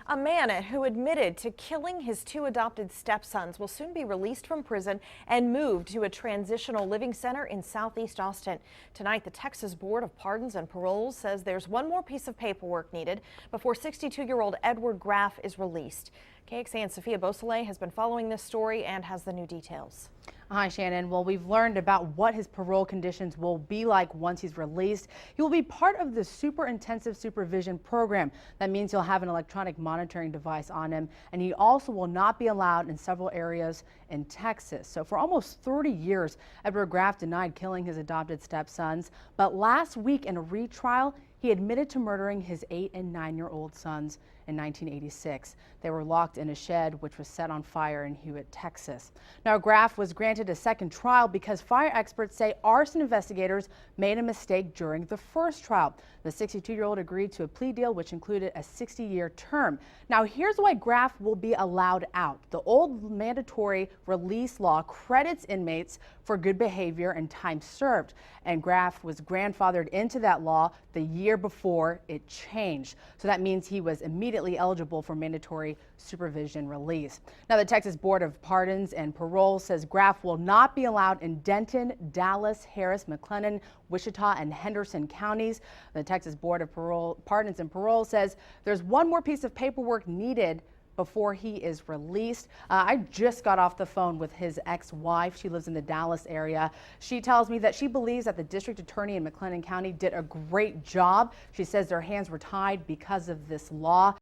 A man who admitted to killing his two adopted stepsons will soon be released from prison and moved to a transitional living center in Southeast Austin. Tonight, the Texas Board of Pardons and Paroles says there's one more piece of paperwork needed before 62-year-old Edward Graff is released. KXAN's Sophia Beausoleil has been following this story and has the new details. Hi, Shannon. Well, we've learned about what his parole conditions will be like once he's released. He will be part of the super intensive supervision program. That means he'll have an electronic monitoring device on him, and he also will not be allowed in several areas in Texas. So for almost 30 years, Edward Graff denied killing his adopted stepsons, but last week in a retrial, he admitted to murdering his 8- and 9-year-old sons in 1986. They were locked in a shed which was set on fire in Hewitt, Texas. Now, Graff was granted a second trial because fire experts say arson investigators made a mistake during the first trial. The 62-year-old agreed to a plea deal which included a 60-year term. Now, here's why Graff will be allowed out. The old mandatory release law credits inmates for good behavior and time served, and Graff was grandfathered into that law the year before it changed. So that means he was immediately eligible for mandatory supervision release. Now, the Texas Board of Pardons and Parole says Graff will not be allowed in Denton, Dallas, Harris, McLennan, Wichita, and Henderson counties. The Texas Board of Pardons and Parole says there's one more piece of paperwork needed before he is released. I just got off the phone with his ex-wife. She lives in the Dallas area. She tells me that she believes that the district attorney in McLennan County did a great job. She says their hands were tied because of this law.